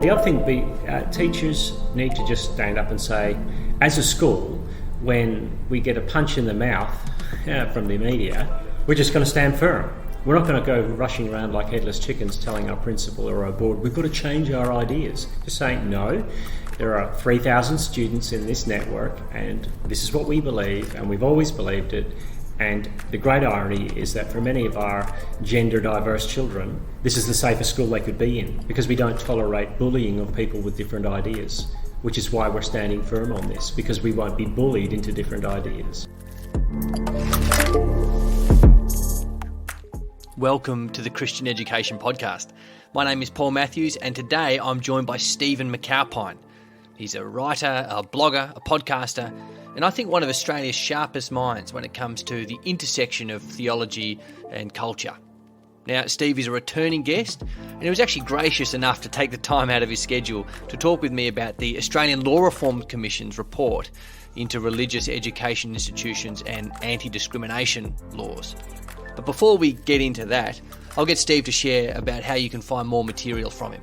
the other thing, teachers need to just stand up and say, as a school, when we get a punch in the mouth from the media, we're just going to stand firm. We're not going to go rushing around like headless chickens telling our principal or our board, we've got to change our ideas. Just saying, no, there are 3,000 students in this network and this is what we believe and we've always believed it. And the great irony is that for many of our gender diverse children, this is the safest school they could be in because we don't tolerate bullying of people with different ideas, which is why we're standing firm on this, because we won't be bullied into different ideas. Welcome to the Christian Education Podcast. My name is Paul Matthews and today I'm joined by Stephen McAlpine. He's a writer, a blogger, a podcaster, and I think one of Australia's sharpest minds when it comes to the intersection of theology and culture. Now, Steve is a returning guest, and he was actually gracious enough to take the time out of his schedule to talk with me about the Australian Law Reform Commission's report into religious education institutions and anti-discrimination laws. But before we get into that, I'll get Steve to share about how you can find more material from him.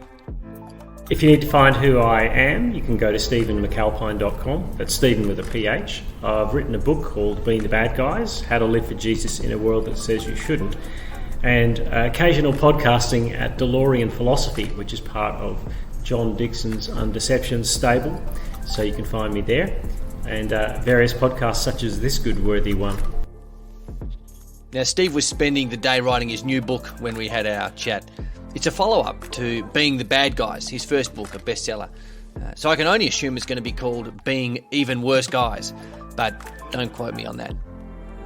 If you need to find who I am, you can go to stephenmcalpine.com. That's Stephen with a PH. I've written a book called Being the Bad Guys, How to Live for Jesus in a World That Says You Shouldn't, and occasional podcasting at DeLorean Philosophy, which is part of John Dixon's Undeceptions stable. So you can find me there, and various podcasts such as this good worthy one. Now, Steve was spending the day writing his new book when we had our chat. It's a follow-up to Being the Bad Guys, his first book, a bestseller. So I can only assume it's going to be called Being Even Worse Guys, but don't quote me on that.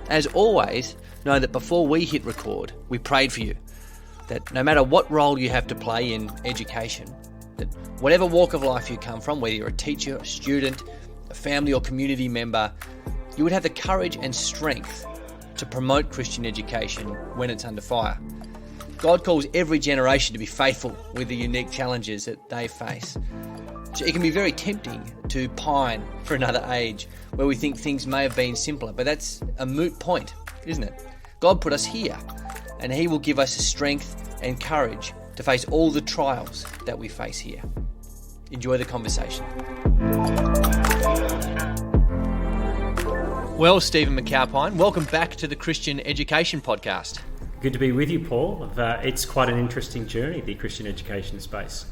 As always, know that before we hit record, we prayed for you. That no matter what role you have to play in education, that whatever walk of life you come from, whether you're a teacher, a student, a family or community member, you would have the courage and strength to promote Christian education when it's under fire. God calls every generation to be faithful with the unique challenges that they face. So it can be very tempting to pine for another age where we think things may have been simpler, but that's a moot point, isn't it? God put us here, and He will give us the strength and courage to face all the trials that we face here. Enjoy the conversation. Well, Stephen McAlpine, welcome back to the Christian Education Podcast. Good to be with you, Paul. It's quite an interesting journey, the Christian education space.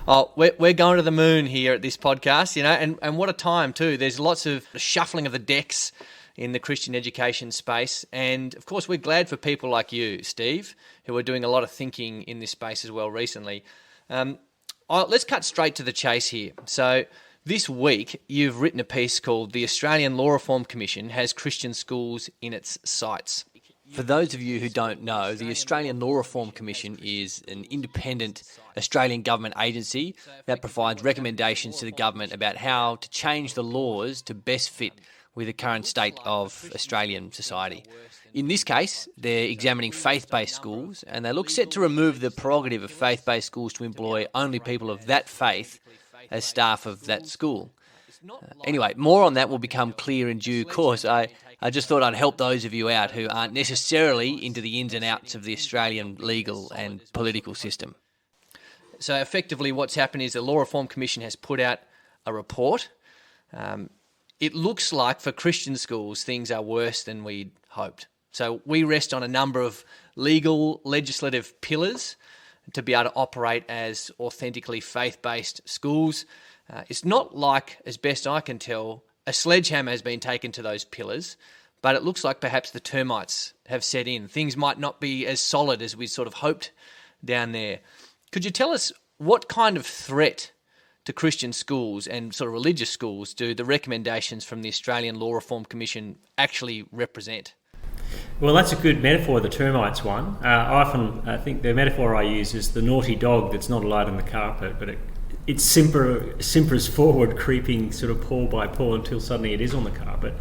Oh, we're going to the moon here at this podcast, you know, and what a time too. There's lots of shuffling of the decks in the Christian education space, and of course we're glad for people like you, Steve, who are doing a lot of thinking in this space as well recently. Let's cut straight to the chase here. So this week you've written a piece called The Australian Law Reform Commission Has Christian Schools in Its Sights. For those of you who don't know, the Australian Law Reform Commission is an independent Australian government agency that provides recommendations to the government about how to change the laws to best fit with the current state of Australian society. In this case, they're examining faith-based schools, and they look set to remove the prerogative of faith-based schools to employ only people of that faith as staff of that school. Anyway, more on that will become clear in due course. I just thought I'd help those of you out who aren't necessarily into the ins and outs of the Australian legal and political system. So effectively what's happened is the Law Reform Commission has put out a report. It looks like for Christian schools things are worse than we'd hoped. So we rest on a number of legal, legislative pillars to be able to operate as authentically faith-based schools. It's not like, as best I can tell, a sledgehammer has been taken to those pillars, but it looks like perhaps the termites have set in. Things might not be as solid as we sort of hoped down there. Could you tell us what kind of threat to Christian schools and sort of religious schools do the recommendations from the Australian Law Reform Commission actually represent? Well, that's a good metaphor, the termites one. I think the metaphor I use is the naughty dog that's not allowed on the carpet, but it simpers forward, creeping sort of paw by paw until suddenly it is on the carpet.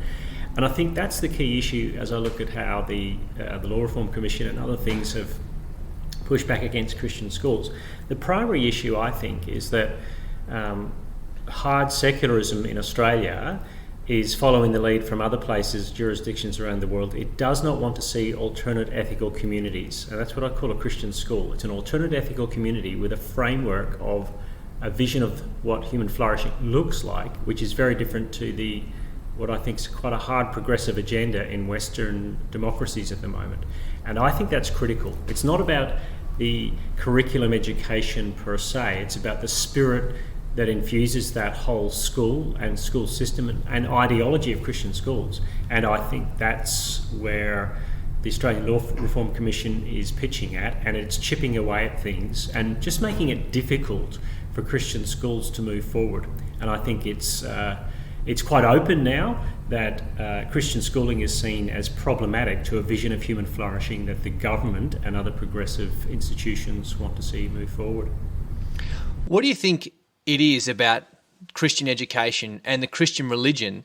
And I think that's the key issue as I look at how the Law Reform Commission and other things have pushed back against Christian schools. The primary issue, I think, is that hard secularism in Australia is following the lead from other places, jurisdictions around the world. It does not want to see alternate ethical communities. And that's what I call a Christian school. It's an alternate ethical community with a framework of a vision of what human flourishing looks like, which is very different to what I think is quite a hard progressive agenda in Western democracies at the moment. And I think that's critical. It's not about the curriculum education per se, it's about the spirit that infuses that whole school and school system and ideology of Christian schools. And I think that's where the Australian Law Reform Commission is pitching at, and it's chipping away at things and just making it difficult for Christian schools to move forward. And I think it's quite open now that Christian schooling is seen as problematic to a vision of human flourishing that the government and other progressive institutions want to see move forward. What do you think it is about Christian education and the Christian religion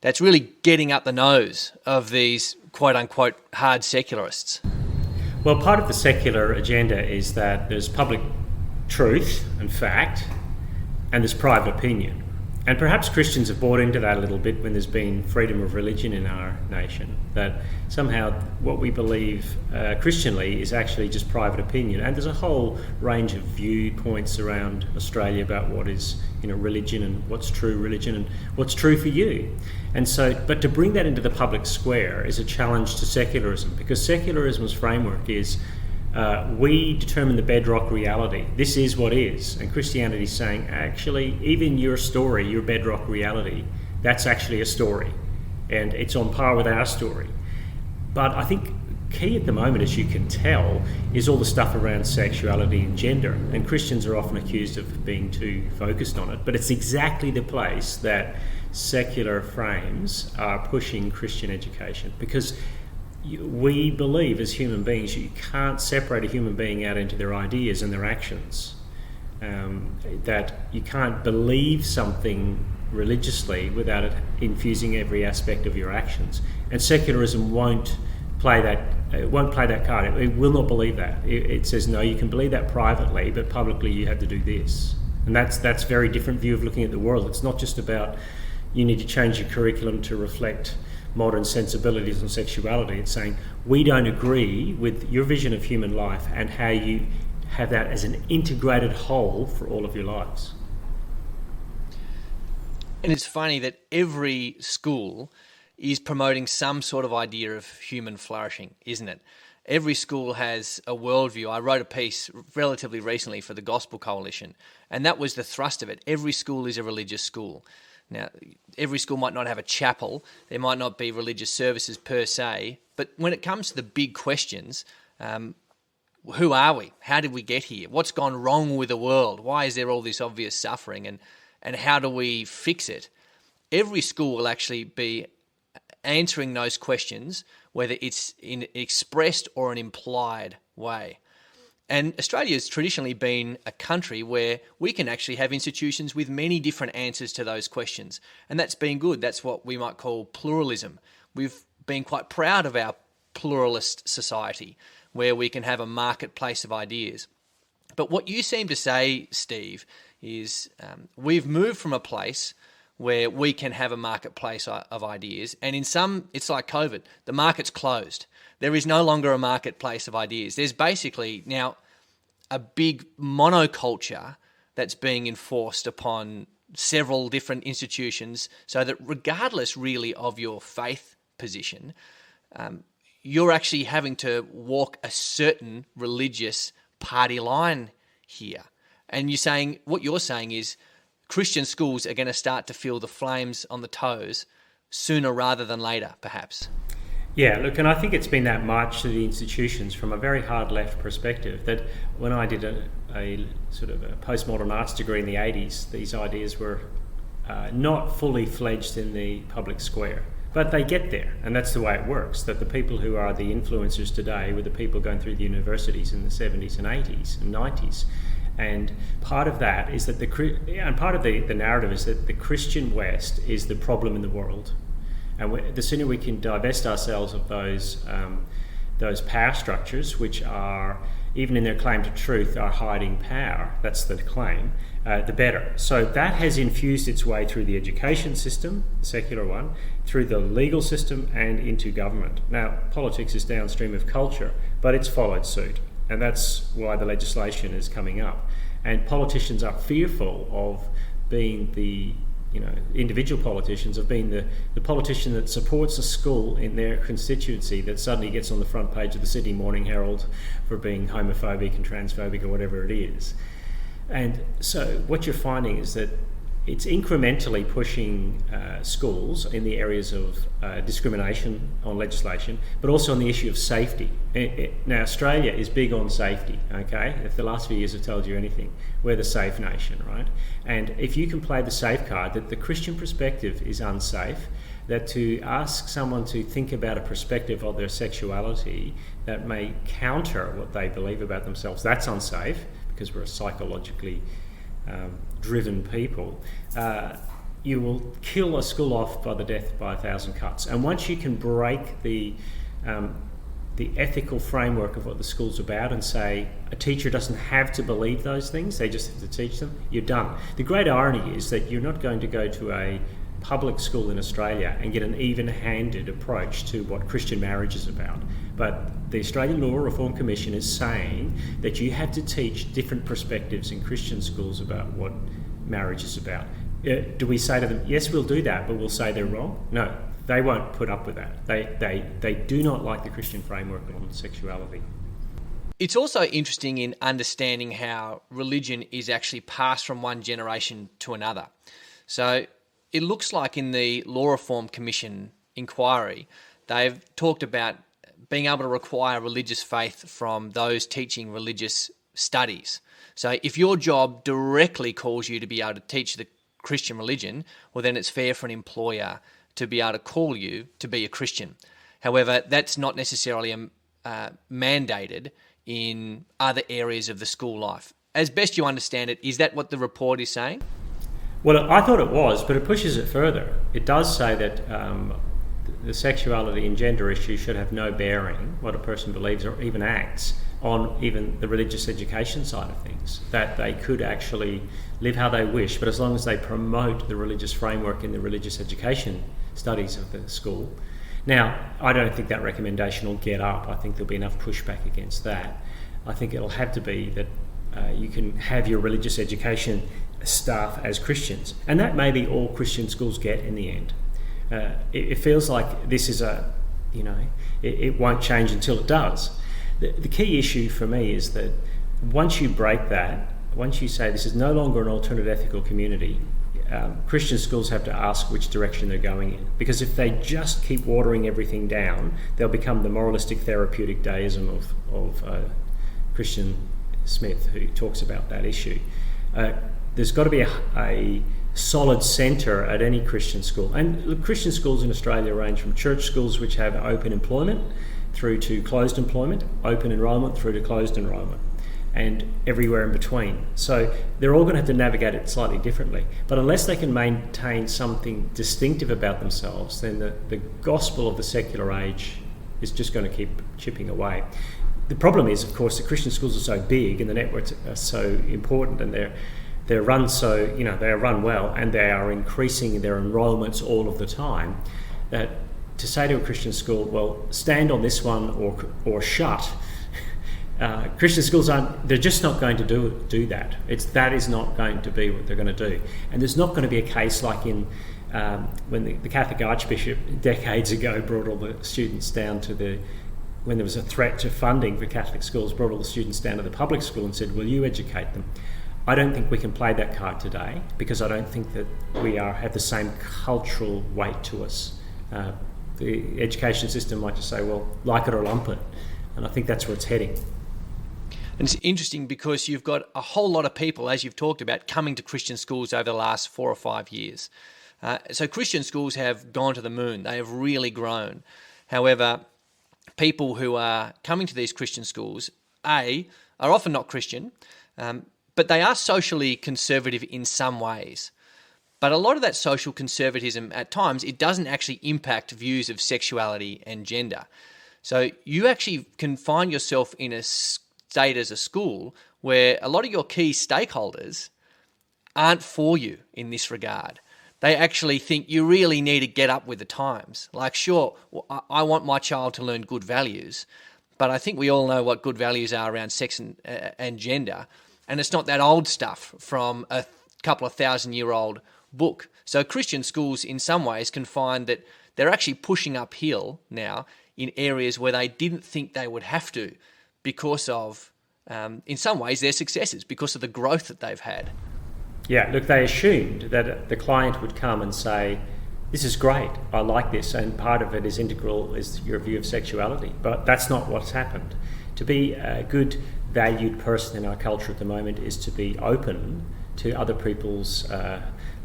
that's really getting up the nose of these quote-unquote hard secularists? Well, part of the secular agenda is that there's public truth and fact, and there's private opinion. And perhaps Christians have bought into that a little bit when there's been freedom of religion in our nation, that somehow what we believe Christianly is actually just private opinion. And there's a whole range of viewpoints around Australia about what is, religion and what's true religion and what's true for you. And so, but to bring that into the public square is a challenge to secularism, because secularism's framework is we determine the bedrock reality. This is what is. And Christianity is saying, actually, even your story, your bedrock reality, that's actually a story. And it's on par with our story. But I think key at the moment, as you can tell, is all the stuff around sexuality and gender. And Christians are often accused of being too focused on it. But it's exactly the place that secular frames are pushing Christian education. Because we believe as human beings you can't separate a human being out into their ideas and their actions. That you can't believe something religiously without it infusing every aspect of your actions. And secularism won't play that card. It will not believe that. It says, no, you can believe that privately, but publicly you have to do this. And that's a very different view of looking at the world. It's not just about you need to change your curriculum to reflect modern sensibilities on sexuality. It's saying we don't agree with your vision of human life and how you have that as an integrated whole for all of your lives. And it's funny that every school is promoting some sort of idea of human flourishing, isn't it? Every school has a worldview. I wrote a piece relatively recently for the Gospel Coalition, and that was the thrust of it. Every school is a religious school. Now, every school might not have a chapel, there might not be religious services per se, but when it comes to the big questions, who are we? How did we get here? What's gone wrong with the world? Why is there all this obvious suffering? And how do we fix it? Every school will actually be answering those questions, whether it's in expressed or an implied way. And Australia has traditionally been a country where we can actually have institutions with many different answers to those questions. And that's been good. That's what we might call pluralism. We've been quite proud of our pluralist society where we can have a marketplace of ideas. But what you seem to say, Steve, is we've moved from a place where we can have a marketplace of ideas. And in some, it's like COVID. The market's closed. There is no longer a marketplace of ideas. There's basically now a big monoculture that's being enforced upon several different institutions, so that regardless really of your faith position, you're actually having to walk a certain religious party line here. And what you're saying is Christian schools are going to start to feel the flames on the toes sooner rather than later, perhaps. Yeah, look, and I think it's been that march to the institutions from a very hard left perspective that when I did a sort of a postmodern arts degree in the 80s, these ideas were not fully fledged in the public square. But they get there, and that's the way it works, that the people who are the influencers today were the people going through the universities in the 70s and 80s and 90s. And part of that is that part of the narrative is that the Christian West is the problem in the world. And the sooner we can divest ourselves of those power structures, which are, even in their claim to truth, are hiding power, that's the claim, the better. So that has infused its way through the education system, the secular one, through the legal system and into government. Now, politics is downstream of culture, but it's followed suit. And that's why the legislation is coming up. And politicians are fearful of being the individual politicians, of being the politician that supports a school in their constituency that suddenly gets on the front page of the Sydney Morning Herald for being homophobic and transphobic or whatever it is. And so what you're finding is that it's incrementally pushing schools in the areas of discrimination on legislation, but also on the issue of safety. Now, Australia is big on safety, okay? If the last few years have told you anything, we're the safe nation, right? And if you can play the safe card that the Christian perspective is unsafe, that to ask someone to think about a perspective of their sexuality that may counter what they believe about themselves, that's unsafe, because we're psychologically driven people, you will kill a school off by the death by 1,000 cuts. And once you can break the ethical framework of what the school's about and say a teacher doesn't have to believe those things, they just have to teach them, you're done. The great irony is that you're not going to go to a public school in Australia and get an even-handed approach to what Christian marriage is about. But the Australian Law Reform Commission is saying that you have to teach different perspectives in Christian schools about what marriage is about. Do we say to them, yes, we'll do that, but we'll say they're wrong? No, they won't put up with that. They do not like the Christian framework on sexuality. It's also interesting in understanding how religion is actually passed from one generation to another. So it looks like in the Law Reform Commission inquiry, they've talked about being able to require religious faith from those teaching religious studies. So if your job directly calls you to be able to teach the Christian religion, well, then it's fair for an employer to be able to call you to be a Christian. However, that's not necessarily mandated in other areas of the school life. As best you understand it, is that what the report is saying? Well, I thought it was, but it pushes it further. It does say that the sexuality and gender issue should have no bearing, what a person believes or even acts, on even the religious education side of things, that they could actually live how they wish, but as long as they promote the religious framework in the religious education studies of the school. Now, I don't think that recommendation will get up. I think there'll be enough pushback against that. I think it'll have to be that you can have your religious education staff as Christians, and that may be all Christian schools get in the end. It feels like this is it won't change until it does. The key issue for me is that once you break that, once you say this is no longer an alternate ethical community, Christian schools have to ask which direction they're going in. Because if they just keep watering everything down, they'll become the moralistic therapeutic deism of Christian Smith, who talks about that issue. There's got to be a solid centre at any Christian school. And Christian schools in Australia range from church schools which have open employment through to closed employment, open enrolment through to closed enrolment, and everywhere in between. So they're all going to have to navigate it slightly differently. But unless they can maintain something distinctive about themselves, then the gospel of the secular age is just going to keep chipping away. The problem is, of course, the Christian schools are so big and the networks are so important, and they're run they are run well, and they are increasing their enrolments all of the time, that to say to a Christian school, well, stand on this one or shut, Christian schools they're just not going to do that. That is not going to be what they're going to do. And there's not going to be a case like in when the Catholic Archbishop decades ago brought all the students down to when there was a threat to funding for Catholic schools, brought all the students down to the public school and said, will you educate them? I don't think we can play that card today, because I don't think that we have the same cultural weight to us. The education system might just say, well, like it or lump it. And I think that's where it's heading. And it's interesting because you've got a whole lot of people, as you've talked about, coming to Christian schools over the last 4 or 5 years. So Christian schools have gone to the moon. They have really grown. However, people who are coming to these Christian schools, are often not Christian, but they are socially conservative in some ways. But a lot of that social conservatism, at times, it doesn't actually impact views of sexuality and gender. So you actually can find yourself in a state as a school where a lot of your key stakeholders aren't for you in this regard. They actually think you really need to get up with the times. Like, sure, I want my child to learn good values, but I think we all know what good values are around sex and gender. And it's not that old stuff from a couple of 1,000-year-old book. So Christian schools in some ways can find that they're actually pushing uphill now in areas where they didn't think they would have to because of, in some ways, their successes, because of the growth that they've had. Yeah, look, they assumed that the client would come and say, this is great, I like this, and part of it is integral, is your view of sexuality. But that's not what's happened. To be a good, valued person in our culture at the moment is to be open to other people's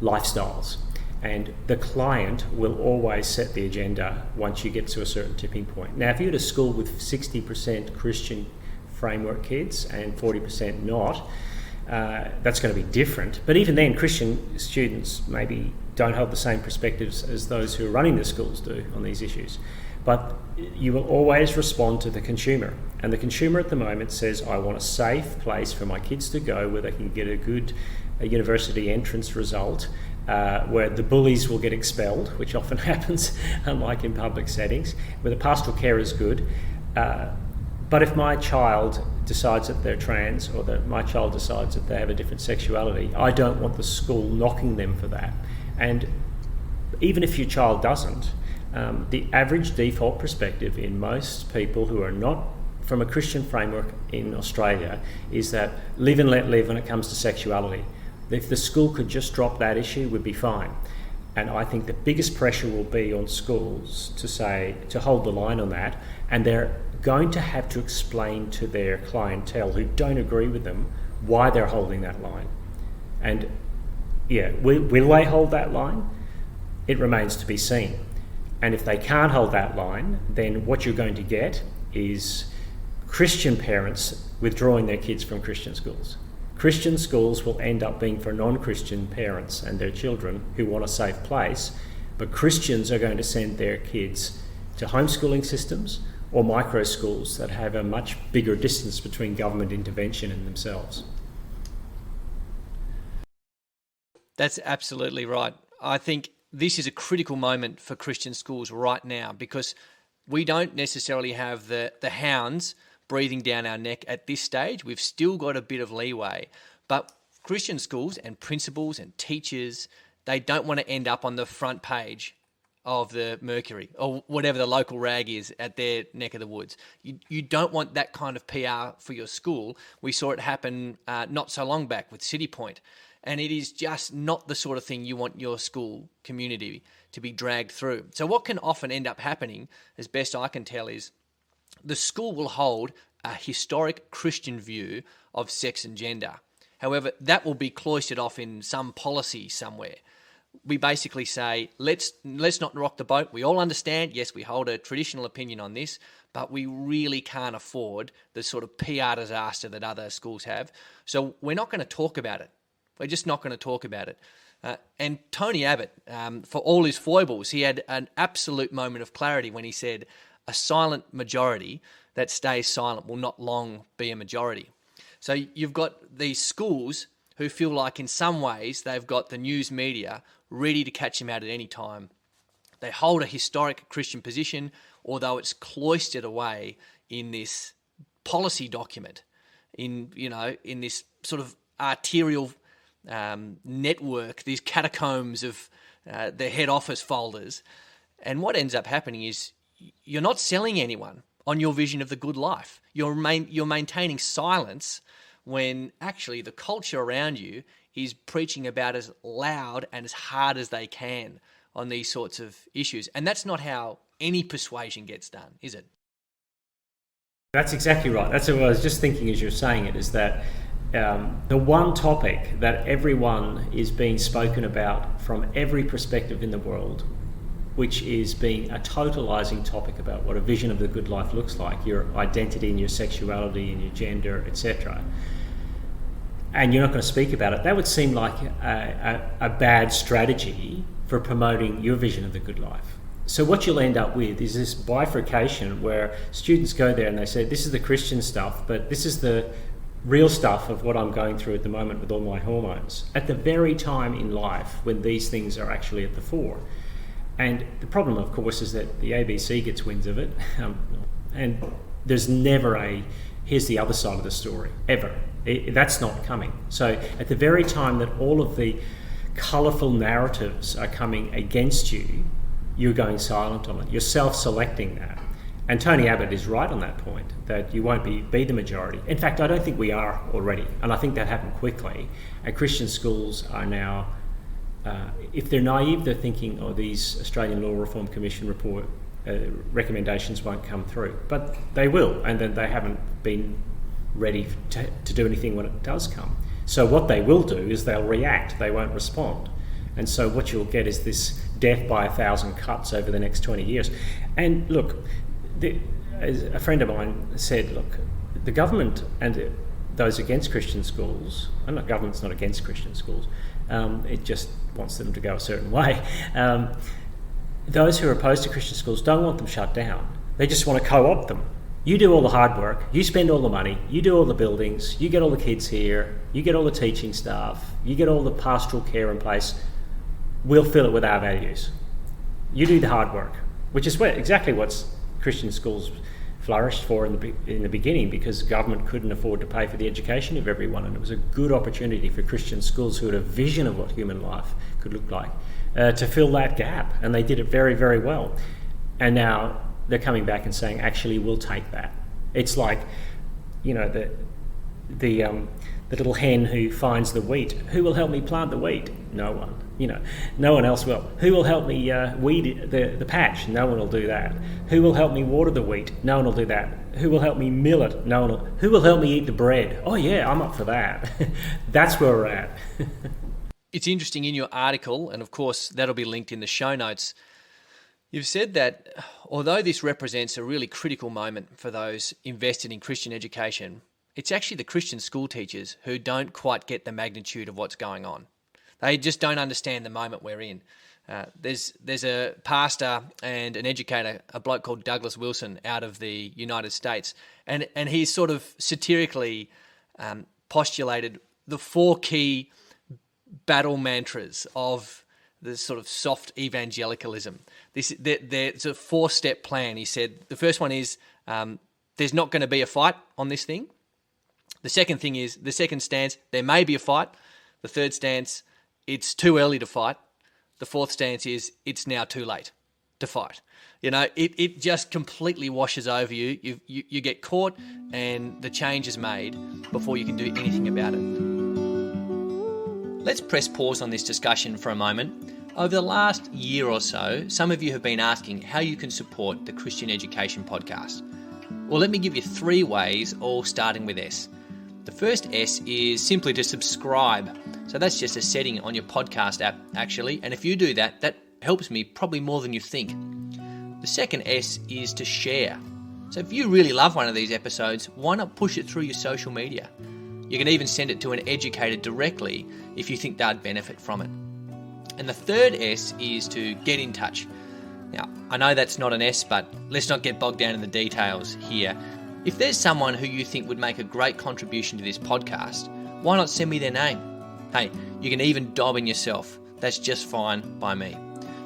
lifestyles. And the client will always set the agenda once you get to a certain tipping point. Now, if you're at a school with 60% Christian framework kids and 40% not, that's going to be different. But even then, Christian students maybe don't hold the same perspectives as those who are running the schools do on these issues. But you will always respond to the consumer. And the consumer at the moment says, I want a safe place for my kids to go where they can get a good university entrance result, where the bullies will get expelled, which often happens, unlike in public settings, where the pastoral care is good. But if my child decides that they're trans, or that my child decides that they have a different sexuality, I don't want the school knocking them for that. And even if your child doesn't, the average default perspective in most people who are not from a Christian framework in Australia is that live and let live when it comes to sexuality. If the school could just drop that issue, we'd be fine. And I think the biggest pressure will be on schools to hold the line on that, and they're going to have to explain to their clientele who don't agree with them why they're holding that line. And yeah, will they hold that line? It remains to be seen. And if they can't hold that line, then what you're going to get is Christian parents withdrawing their kids from Christian schools. Christian schools will end up being for non-Christian parents and their children who want a safe place, but Christians are going to send their kids to homeschooling systems or micro schools that have a much bigger distance between government intervention and themselves. That's absolutely right. I think this is a critical moment for Christian schools right now, because we don't necessarily have the hounds breathing down our neck at this stage. We've still got a bit of leeway. But Christian schools and principals and teachers, they don't want to end up on the front page of the Mercury or whatever the local rag is at their neck of the woods. You don't want that kind of PR for your school. We saw it happen not so long back with City Point. And it is just not the sort of thing you want your school community to be dragged through. So what can often end up happening, as best I can tell, is the school will hold a historic Christian view of sex and gender. However, that will be cloistered off in some policy somewhere. We basically say, let's not rock the boat. We all understand, yes, we hold a traditional opinion on this, but we really can't afford the sort of PR disaster that other schools have. So we're not going to talk about it. We're just not going to talk about it. And Tony Abbott, for all his foibles, he had an absolute moment of clarity when he said, a silent majority that stays silent will not long be a majority. So you've got these schools who feel like in some ways they've got the news media ready to catch him out at any time. They hold a historic Christian position, although it's cloistered away in this policy document, in this sort of arterial network, these catacombs of their head office folders. And what ends up happening is you're not selling anyone on your vision of the good life. You're maintaining silence when actually the culture around you is preaching about as loud and as hard as they can on these sorts of issues. And that's not how any persuasion gets done, is it? That's exactly right. That's what I was just thinking as you're saying it, is that the one topic that everyone is being spoken about from every perspective in the world, which is being a totalising topic about what a vision of the good life looks like, your identity and your sexuality and your gender, etc., and you're not going to speak about it, that would seem like a bad strategy for promoting your vision of the good life. So what you'll end up with is this bifurcation where students go there and they say, this is the Christian stuff, but this is the real stuff of what I'm going through at the moment with all my hormones, at the very time in life when these things are actually at the fore. And the problem, of course, is that the ABC gets winds of it, and there's never here's the other side of the story, ever. That's not coming. So at the very time that all of the colourful narratives are coming against you, you're going silent on it. You're self-selecting that. And Tony Abbott is right on that point, that you won't be the majority. In fact, I don't think we are already, and I think that happened quickly. And Christian schools are now, if they're naive, they're thinking, oh, these Australian Law Reform Commission report recommendations won't come through. But they will, and then they haven't been ready to do anything when it does come. So what they will do is they'll react, they won't respond. And so what you'll get is this death by 1,000 cuts over the next 20 years. And look, as a friend of mine said, look, the government and those against Christian schools, and the government's not against Christian schools, it just wants them to go a certain way. Those who are opposed to Christian schools don't want them shut down. They just want to co-opt them. You do all the hard work, you spend all the money, you do all the buildings, you get all the kids here, you get all the teaching staff, you get all the pastoral care in place, we'll fill it with our values. You do the hard work, which is exactly what Christian schools flourished for in the beginning, because government couldn't afford to pay for the education of everyone, and it was a good opportunity for Christian schools who had a vision of what human life could look like to fill that gap, and they did it very, very well. And now they're coming back and saying, actually, we'll take that. It's like, the little hen who finds the wheat. Who will help me plant the wheat? No one. No one else will. Who will help me weed the patch? No one will do that. Who will help me water the wheat? No one will do that. Who will help me mill it? No one will. Who will help me eat the bread? Oh yeah, I'm up for that. That's where we're at. It's interesting in your article, and of course that'll be linked in the show notes, you've said that although this represents a really critical moment for those invested in Christian education, it's actually the Christian school teachers who don't quite get the magnitude of what's going on. They just don't understand the moment we're in. There's a pastor and an educator, a bloke called Douglas Wilson out of the United States, and he's sort of satirically postulated the 4 key battle mantras of the sort of soft evangelicalism. There's a 4-step plan. He said the first one is there's not going to be a fight on this thing. The second stance, there may be a fight. The third stance, it's too early to fight. The fourth stance is it's now too late to fight. It just completely washes over you. You get caught and the change is made before you can do anything about it. Let's press pause on this discussion for a moment. Over the last year or so, some of you have been asking how you can support the Christian Education Podcast. Well, let me give you 3 ways, all starting with S. The first S is simply to subscribe. So that's just a setting on your podcast app, actually. And if you do that, that helps me probably more than you think. The second S is to share. So if you really love one of these episodes, why not push it through your social media? You can even send it to an educator directly if you think they'd benefit from it. And the third S is to get in touch. Now, I know that's not an S, but let's not get bogged down in the details here. If there's someone who you think would make a great contribution to this podcast, why not send me their name? Hey, you can even dob in yourself. That's just fine by me.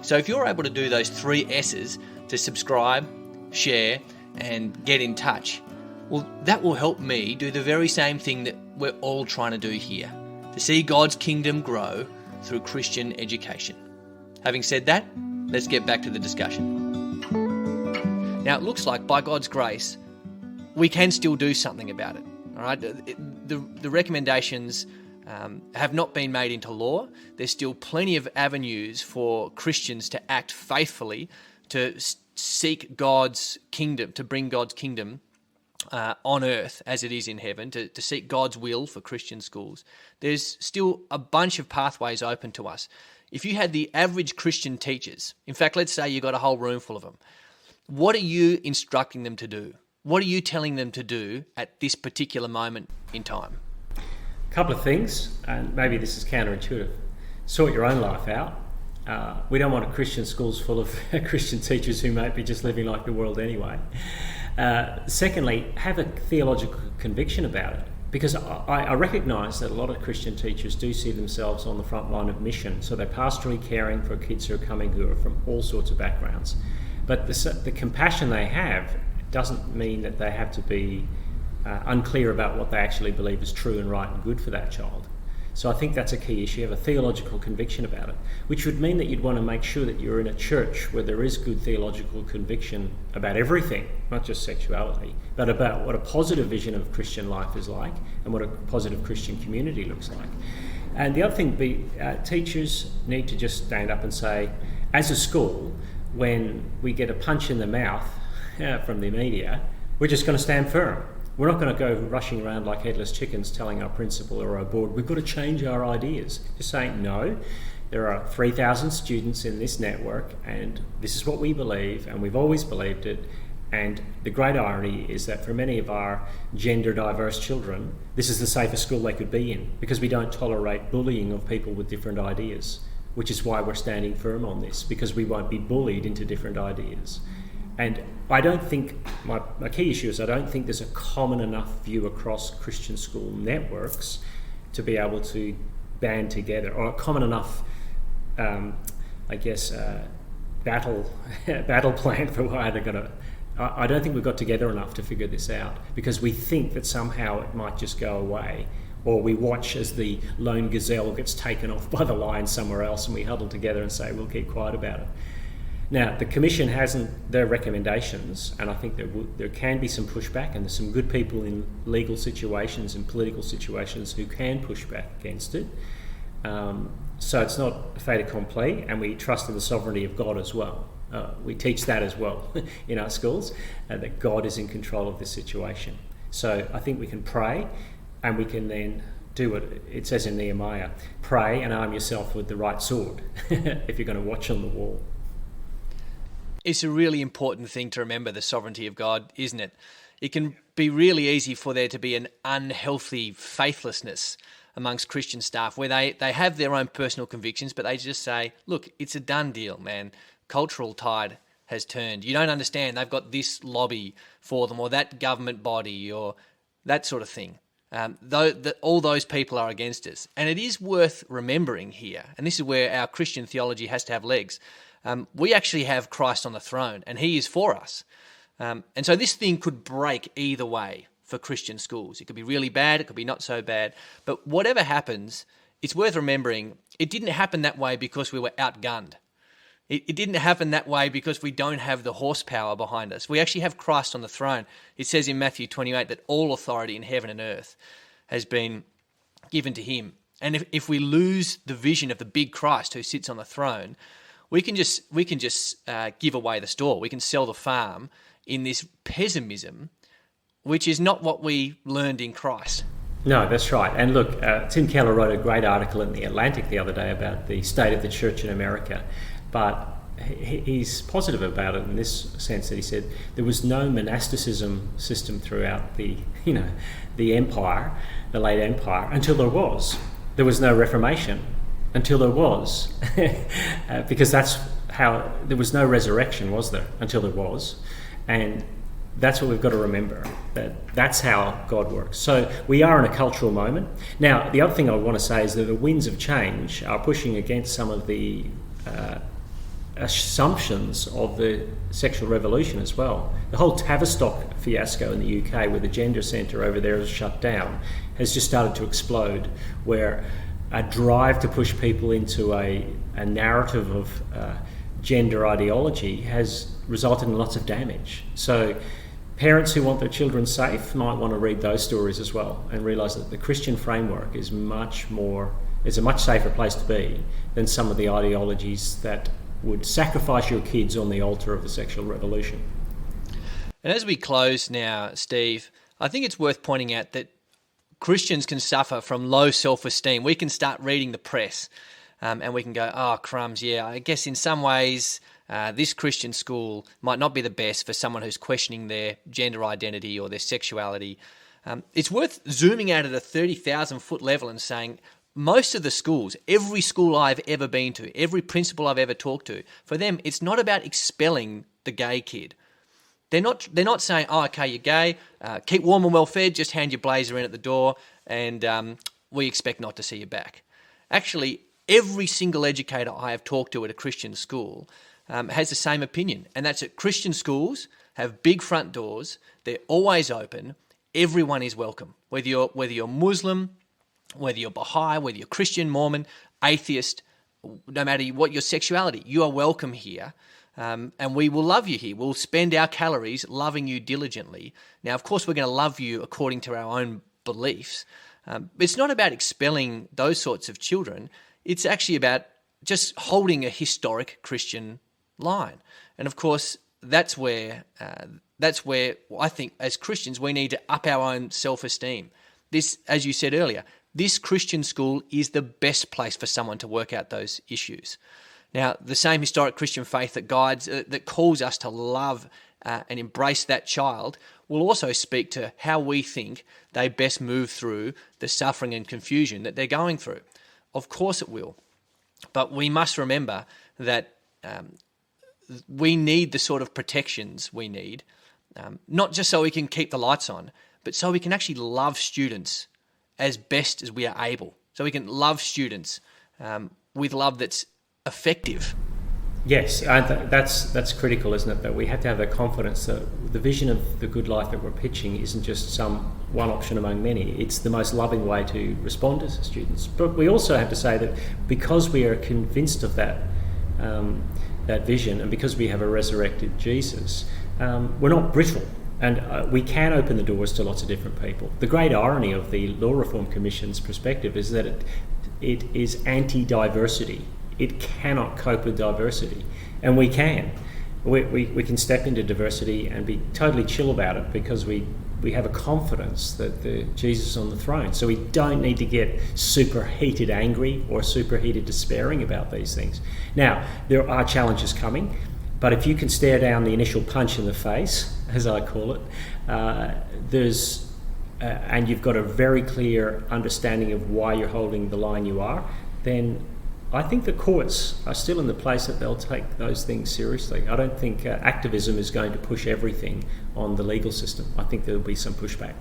So if you're able to do those 3 S's to subscribe, share, and get in touch, well, that will help me do the very same thing that we're all trying to do here, to see God's kingdom grow through Christian education. Having said that, let's get back to the discussion. Now, it looks like by God's grace, we can still do something about it. All right, the recommendations have not been made into law. There's still plenty of avenues for Christians to act faithfully, to seek God's kingdom, to bring God's kingdom on earth as it is in heaven, to seek God's will for Christian schools. There's still a bunch of pathways open to us. If you had the average Christian teachers, in fact, let's say you got a whole room full of them, what are you instructing them to do? What are you telling them to do at this particular moment in time? A couple of things, and maybe this is counterintuitive. Sort your own life out. We don't want Christian schools full of Christian teachers who might be just living like the world anyway. Secondly, have a theological conviction about it, because I recognise that a lot of Christian teachers do see themselves on the front line of mission, so they're pastorally caring for kids who are coming who are from all sorts of backgrounds. But the compassion they have doesn't mean that they have to be unclear about what they actually believe is true and right and good for that child. So I think that's a key issue, have a theological conviction about it, which would mean that you'd want to make sure that you're in a church where there is good theological conviction about everything, not just sexuality, but about what a positive vision of Christian life is like and what a positive Christian community looks like. And the other thing would be teachers need to just stand up and say, as a school, when we get a punch in the mouth from the media, we're just going to stand firm. We're not going to go rushing around like headless chickens telling our principal or our board, we've got to change our ideas. Just saying, no, there are 3,000 students in this network and this is what we believe and we've always believed it. And the great irony is that for many of our gender diverse children, this is the safest school they could be in because we don't tolerate bullying of people with different ideas, which is why we're standing firm on this, because we won't be bullied into different ideas. And I don't think, my key issue is I don't think there's a common enough view across Christian school networks to be able to band together, or a common enough, battle plan for how they're going to. I don't think we've got together enough to figure this out because we think that somehow it might just go away, or we watch as the lone gazelle gets taken off by the lion somewhere else and we huddle together and say we'll keep quiet about it. Now, the Commission hasn't their recommendations, and I think there can be some pushback, and there's some good people in legal situations and political situations who can push back against it. So it's not a fait accompli, and we trust in the sovereignty of God as well. We teach that as well in our schools, that God is in control of this situation. So I think we can pray, and we can then do what it says in Nehemiah, pray and arm yourself with the right sword if you're going to watch on the wall. It's a really important thing to remember, the sovereignty of God, isn't it? It can be really easy for there to be an unhealthy faithlessness amongst Christian staff where they have their own personal convictions, but they just say, look, it's a done deal, man. Cultural tide has turned. You don't understand. They've got this lobby for them or that government body or that sort of thing. All those people are against us. And it is worth remembering here, and this is where our Christian theology has to have legs. We actually have Christ on the throne, and he is for us. And so this thing could break either way for Christian schools. It could be really bad, it could be not so bad. But whatever happens, it's worth remembering it didn't happen that way because we were outgunned. It didn't happen that way because we don't have the horsepower behind us. We actually have Christ on the throne. It says in Matthew 28 that all authority in heaven and earth has been given to him. And if we lose the vision of the big Christ who sits on the throne, we can just give away the store. We can sell the farm in this pessimism, which is not what we learned in Christ. No, that's right. And look, Tim Keller wrote a great article in The Atlantic the other day about the state of the church in America. But he's positive about it in this sense that he said there was no monasticism system throughout the empire, the late empire, until there was. There was no Reformation until there was, because that's how there was no resurrection, was there? Until there was, and that's what we've got to remember. That's how God works. So we are in a cultural moment now. The other thing I want to say is that the winds of change are pushing against some of the assumptions of the sexual revolution as well. The whole Tavistock fiasco in the UK, where the gender centre over there is shut down, has just started to explode, where a drive to push people into a narrative of gender ideology has resulted in lots of damage. So parents who want their children safe might want to read those stories as well and realise that the Christian framework is a much safer place to be than some of the ideologies that would sacrifice your kids on the altar of the sexual revolution. And as we close now, Steve, I think it's worth pointing out that Christians can suffer from low self-esteem. We can start reading the press and we can go, oh, crumbs, yeah, I guess in some ways this Christian school might not be the best for someone who's questioning their gender identity or their sexuality. It's worth zooming out at a 30,000-foot level and saying, most of the schools, every school I've ever been to, every principal I've ever talked to, for them, it's not about expelling the gay kid. They're not saying, oh, okay, you're gay, keep warm and well fed, just hand your blazer in at the door, and we expect not to see you back. Actually, every single educator I have talked to at a Christian school has the same opinion, and that's that Christian schools have big front doors, they're always open. everyone is welcome. Whether you're Muslim, whether you're Baha'i, whether you're Christian, Mormon, atheist, no matter what your sexuality, you are welcome here. And we will love you here. We'll spend our calories loving you diligently. Now, of course, we're going to love you according to our own beliefs. It's not about expelling those sorts of children. It's actually about just holding a historic Christian line. And of course, that's where I think as Christians we need to up our own self-esteem. This, as you said earlier, this Christian school is the best place for someone to work out those issues. Now, the same historic Christian faith that calls us to love and embrace that child will also speak to how we think they best move through the suffering and confusion that they're going through. Of course it will. But we must remember that we need the sort of protections we need, not just so we can keep the lights on, but so we can actually love students as best as we are able. So we can love students with love that's effective. Yes, that's critical, isn't it? That we have to have the confidence that the vision of the good life that we're pitching isn't just some one option among many. It's the most loving way to respond as students. But we also have to say that because we are convinced of that vision, and because we have a resurrected Jesus, we're not brittle, and we can open the doors to lots of different people. The great irony of the Law Reform Commission's perspective is that it is anti-diversity. It cannot cope with diversity, and we can. We can step into diversity and be totally chill about it because we have a confidence that Jesus is on the throne. So we don't need to get superheated angry or superheated despairing about these things. Now, there are challenges coming, but if you can stare down the initial punch in the face, as I call it, and you've got a very clear understanding of why you're holding the line you are, then I think the courts are still in the place that they'll take those things seriously. I don't think activism is going to push everything on the legal system. I think there'll be some pushback.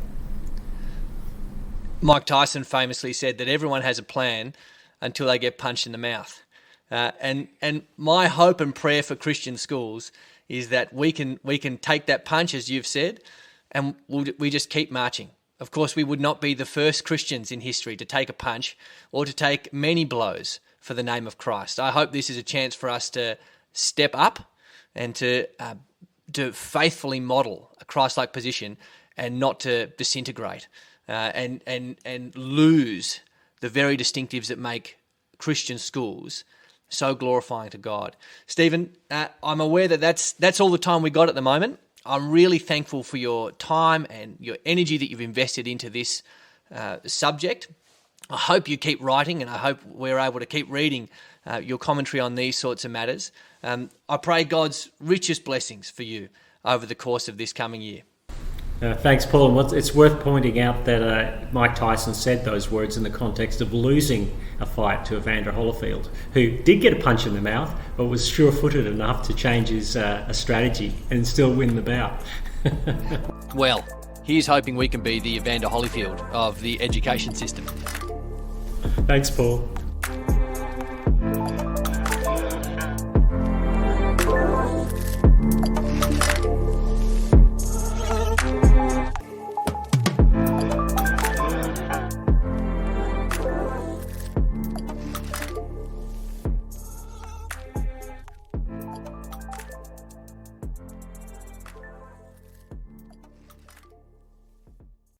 Mike Tyson famously said that everyone has a plan until they get punched in the mouth. And my hope and prayer for Christian schools is that we can take that punch, as you've said, and we just keep marching. Of course, we would not be the first Christians in history to take a punch or to take many blows for the name of Christ. I hope this is a chance for us to step up and to faithfully model a Christ-like position and not to disintegrate and lose the very distinctives that make Christian schools so glorifying to God. Stephen, I'm aware that that's all the time we got at the moment. I'm really thankful for your time and your energy that you've invested into this subject. I hope you keep writing, and I hope we're able to keep reading your commentary on these sorts of matters. I pray God's richest blessings for you over the course of this coming year. Thanks, Paul. And it's worth pointing out that Mike Tyson said those words in the context of losing a fight to Evander Holyfield, who did get a punch in the mouth, but was sure-footed enough to change his strategy and still win the bout. Well, here's hoping we can be the Evander Holyfield of the education system. Thanks, Paul.